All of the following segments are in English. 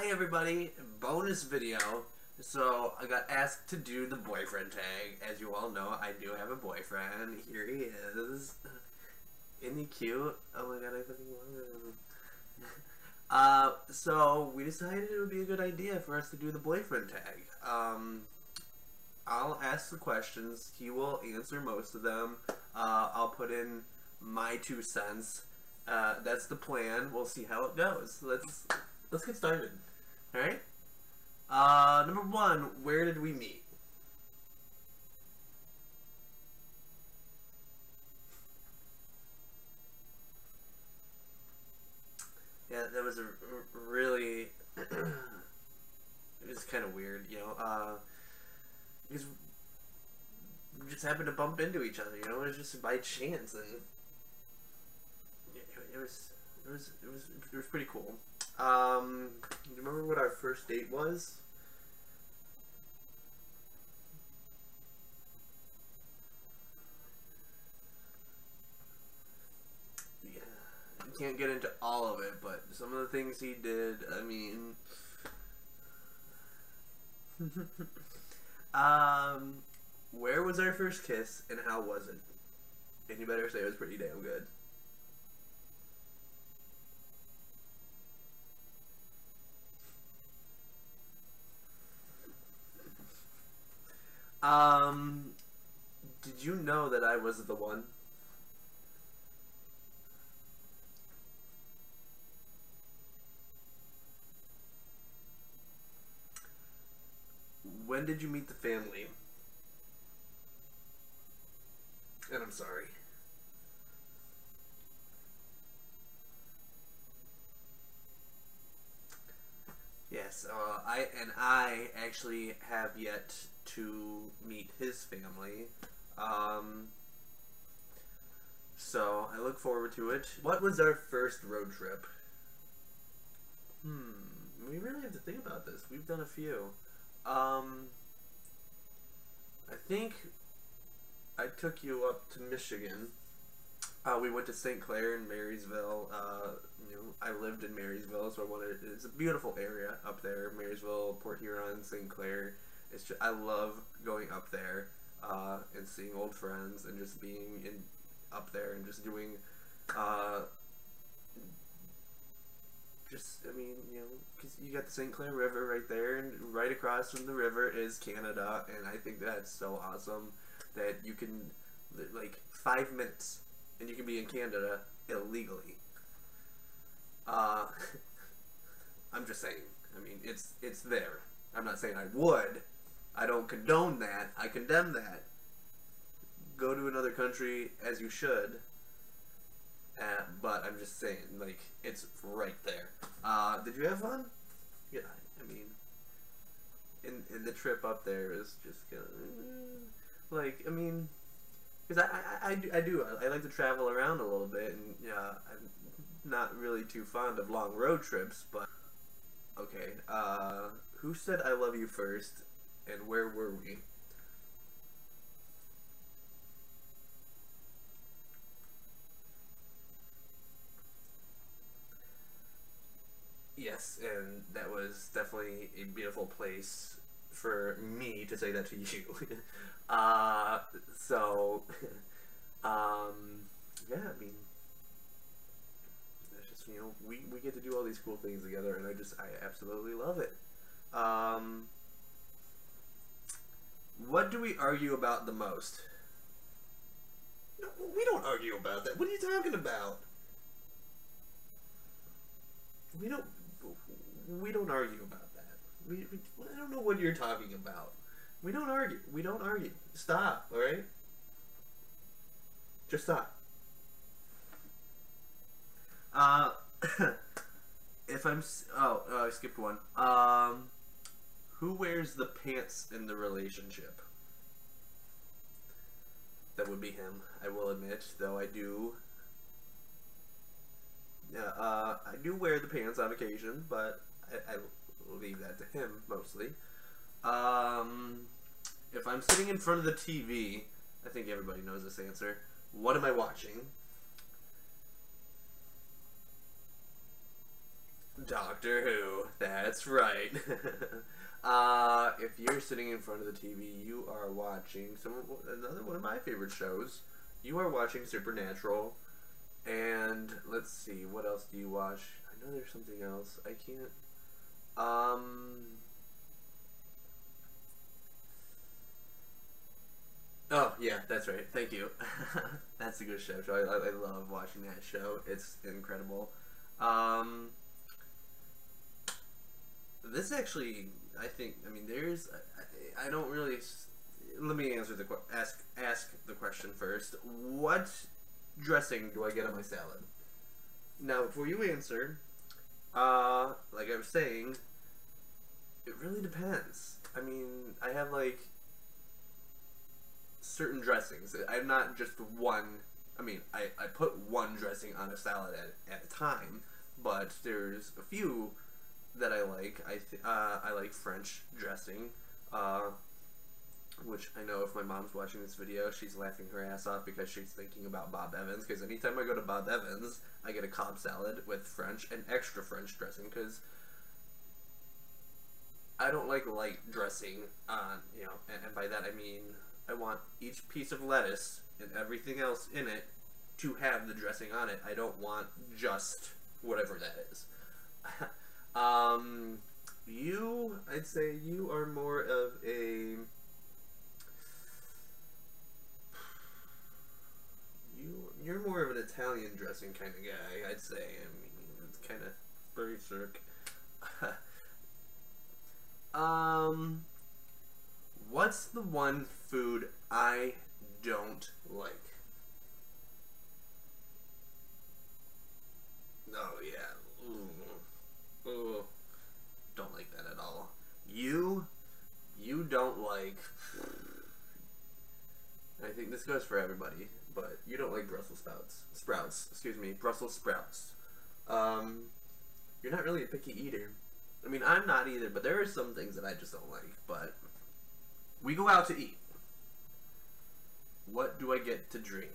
Hi everybody, bonus video. So I got asked to do the boyfriend tag. As you all know, I do have a boyfriend. Here he is. Isn't he cute? Oh my god, I fucking love him. So we decided it would be a good idea for us to do the boyfriend tag. I'll ask the questions. He will answer most of them. I'll put in my 2 cents. That's the plan. We'll see how it goes. Let's get started. All right. Number 1. Where did we meet? Yeah, that was a really. It was kind of weird, you know. Because we just happened to bump into each other, you know. It was just by chance, and it was pretty cool. Do you remember what our first date was? Yeah, I can't get into all of it, but some of the things he did, I mean... Where was our first kiss, and how was it? And you better say it was pretty damn good. Did you know that I was the one? When did you meet the family? And I'm sorry. Yes, I actually have yet to meet his family. So I look forward to it. What was our first road trip? We really have to think about this. We've done a few. I think I took you up to Michigan. We went to St. Clair and Marysville. You know, I lived in Marysville, so it's a beautiful area up there. Marysville, Port Huron, St. Clair. It's just, I love going up there and seeing old friends and just being up there and just doing I mean, you know, because you got the St. Clair River right there, and right across from the river is Canada, and I think that's so awesome that you can, like, 5 minutes, and you can be in Canada illegally. I'm just saying. I mean, it's there. I'm not saying I would. I don't condone that. I condemn that. Go to another country as you should. But I'm just saying, like, it's right there. Did you have fun? Yeah, I mean, in the trip up there is just kind of, like, I mean, because I like to travel around a little bit, and yeah, I'm not really too fond of long road trips, but, okay, who said I love you first, and where were we? Yes, and that was definitely a beautiful place for me to say that to you. So, yeah, I mean, it's just, you know, we get to do all these cool things together, and I absolutely love it. What do we argue about the most? No, we don't argue about that. What are you talking about? We don't argue about that. I don't know what you're talking about. We don't argue. We don't argue. Stop, alright? Just stop. If I'm... Oh, I skipped one. Who wears the pants in the relationship? That would be him, I will admit, though I do... I do wear the pants on occasion, but I leave that to him, mostly. If I'm sitting in front of the TV, I think everybody knows this answer. What am I watching? Doctor Who. That's right. If you're sitting in front of the TV, you are watching another one of my favorite shows. You are watching Supernatural. And let's see, what else do you watch? I know there's something else. I can't. Oh, yeah, that's right. Thank you. That's a good show. I love watching that show. It's incredible. Um, this actually, I think, I mean, I don't really, let me answer ask the question first. What dressing do I get on my salad? Now, before you answer, like I was saying, it really depends. I mean, I have like certain dressings. I'm not just one. I mean, I put one dressing on a salad at a time, but there's a few that I like. I like French dressing, which I know if my mom's watching this video, she's laughing her ass off because she's thinking about Bob Evans. Because anytime I go to Bob Evans, I get a Cobb salad with French and extra French dressing because I don't like light dressing on, you know, and by that I mean I want each piece of lettuce and everything else in it to have the dressing on it. I don't want just whatever that is. I'd say you are more of a, you're more of an Italian dressing kind of guy, I'd say. I mean, it's kind of basic. What's the one food I don't like? Oh yeah. Ooh. Ooh. Don't like that at all. You don't like, I think this goes for everybody, but you don't like Brussels sprouts. Excuse me, Brussels sprouts. You're not really a picky eater. I mean, I'm not either, but there are some things that I just don't like. But we go out to eat. What do I get to drink?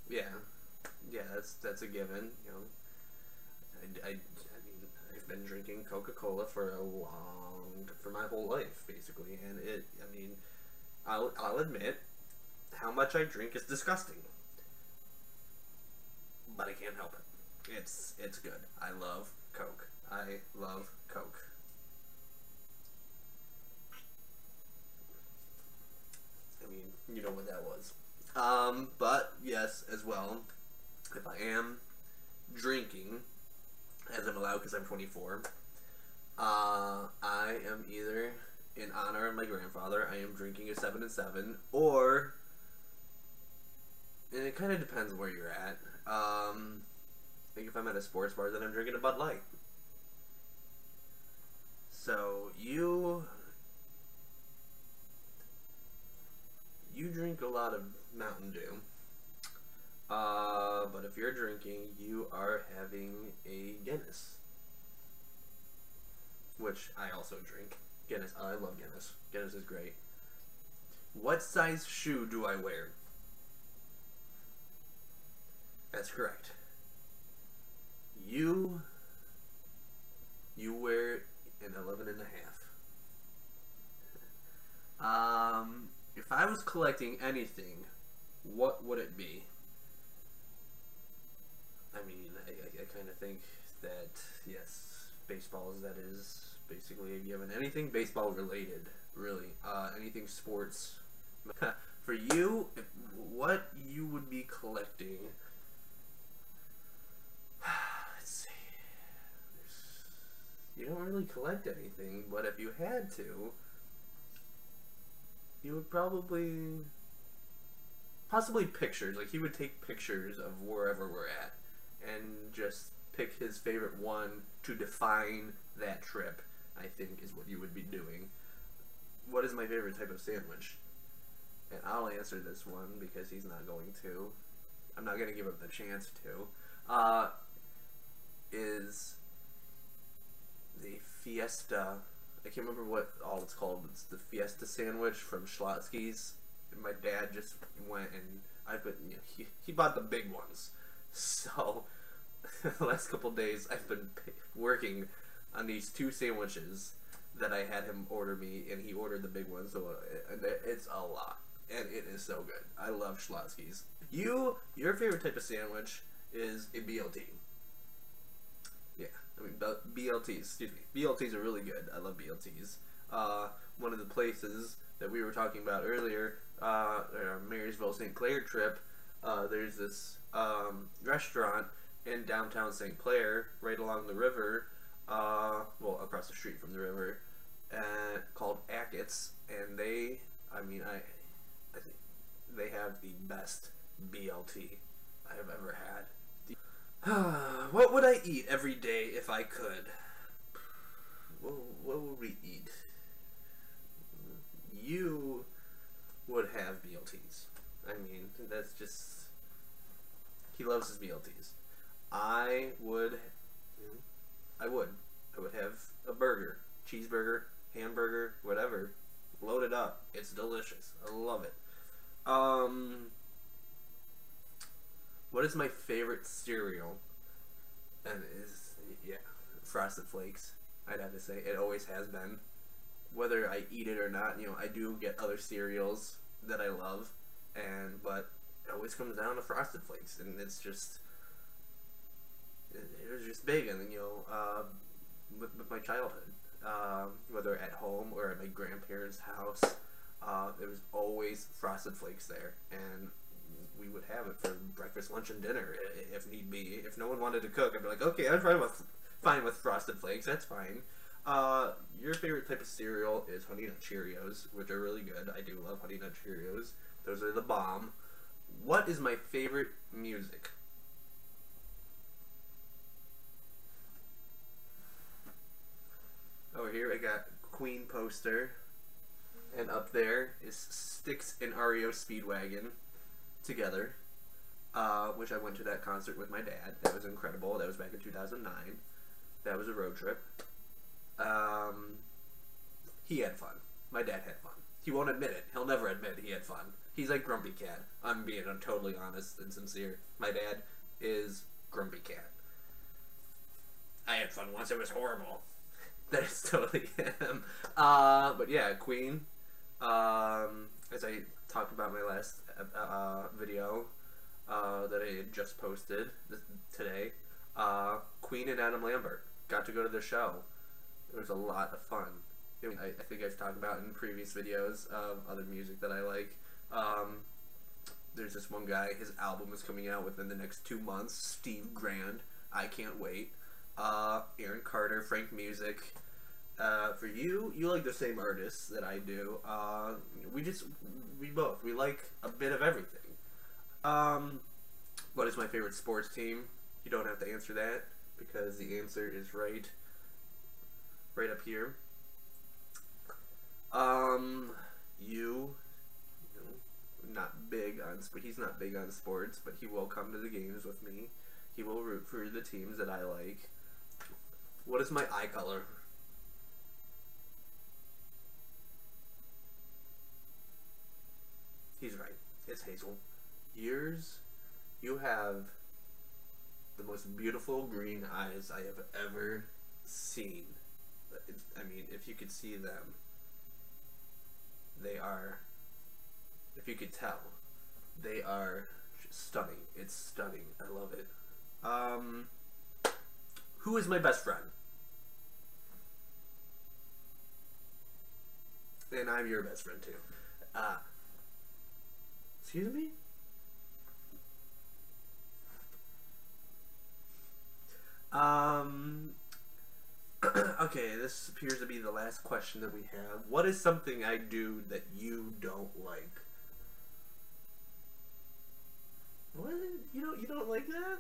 Yeah, yeah, that's a given. You know, I mean, I've been drinking Coca-Cola for my whole life, basically, and I mean, I'll admit, how much I drink is disgusting, but I can't help it. It's good. I love Coke. I love Coke. I mean, you know what that was. But yes, as well, if I am drinking, as I'm allowed because I'm 24, I am either, in honor of my grandfather, I am drinking a 7 and 7, or, and it kind of depends where you're at. I think if I'm at a sports bar, then I'm drinking a Bud Light. So you drink a lot of Mountain Dew. But if you're drinking, you are having a Guinness, which I also drink. Guinness, I love Guinness. Guinness is great. What size shoe do I wear? That's correct. You wear an 11 and a half. If I was collecting anything, what would it be? I mean, I kind of think that, yes, baseball that is basically a given. Anything baseball related, really. Anything sports. For you, what you would be collecting, let's see. You don't really collect anything, but if you had to, you would possibly pictures. Like, he would take pictures of wherever we're at and just pick his favorite one to define that trip, I think is what you would be doing. What is my favorite type of sandwich? And I'll answer this one because he's not going to. I'm not going to give him the chance to. Is the Fiesta. I can't remember what all it's called. It's the Fiesta sandwich from Schlotzsky's. And my dad just went and I've been, you know, he bought the big ones. So, the last couple days, I've been working on these 2 sandwiches that I had him order me, and he ordered the big ones, so it's a lot. And it is so good. I love Schlotzsky's. Your favorite type of sandwich is a BLT. Yeah, I mean, BLTs, excuse me. BLTs are really good. I love BLTs. One of the places that we were talking about earlier, our Marysville St. Clair trip, there's this restaurant in downtown St. Clair, right along the river, well, across the street from the river, called Ackett's, and I think they have the best BLT I have ever had. What would I eat every day if I could? What would we eat? You would have BLTs. I mean, that's just... He loves his BLTs. I would have a burger. Cheeseburger, hamburger, whatever. Load it up. It's delicious. I love it. What is my favorite cereal? And Frosted Flakes. I'd have to say it always has been. Whether I eat it or not, you know, I do get other cereals that I love, but it always comes down to Frosted Flakes, and it was just big, and you know, with my childhood, whether at home or at my grandparents' house, there was always Frosted Flakes there, and we would have it for breakfast, lunch, and dinner if need be. If no one wanted to cook, I'd be like, okay, I'm fine with Frosted Flakes. That's fine. Your favorite type of cereal is Honey Nut Cheerios, which are really good. I do love Honey Nut Cheerios. Those are the bomb. What is my favorite music? Over here I got Queen poster, and up there is Styx and REO Speedwagon together, which I went to that concert with my dad. That was incredible. That was back in 2009. That was a road trip. He had fun. My dad had fun. He won't admit it. He'll never admit he had fun. He's like Grumpy Cat. I'm being totally honest and sincere. My dad is Grumpy Cat. I had fun once. It was horrible. That is totally him. But yeah, Queen. As I talked about in my last video that I had just posted today, Queen and Adam Lambert got to go to the show. It was a lot of fun. I think I've talked about in previous videos of other music that I like. There's this one guy, his album is coming out within the next 2 months, Steve Grand. I can't wait. Aaron Carter, Frank Music. For you like the same artists that I do. We like a bit of everything. What is my favorite sports team? You don't have to answer that, because the answer is right up here. Not big on, but he's not big on sports, but he will come to the games with me. He will root for the teams that I like. What is my eye color? He's right. It's hazel. Yours, you have the most beautiful green eyes I have ever seen. I mean, if you could see them, they are, if you could tell, they are stunning. It's stunning. I love it. Who is my best friend? And I'm your best friend too. Excuse me? Okay, this appears to be the last question that we have. What is something I do that you don't like? What? You don't like that?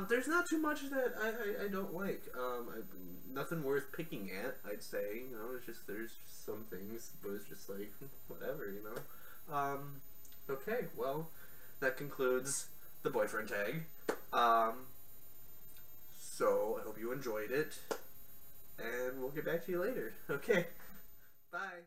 There's not too much that I don't like. Nothing worth picking at, I'd say. You know, it's just, there's some things, but it's just like, whatever, you know? Okay, well, that concludes the boyfriend tag. So, I hope you enjoyed it, and we'll get back to you later. Okay, bye!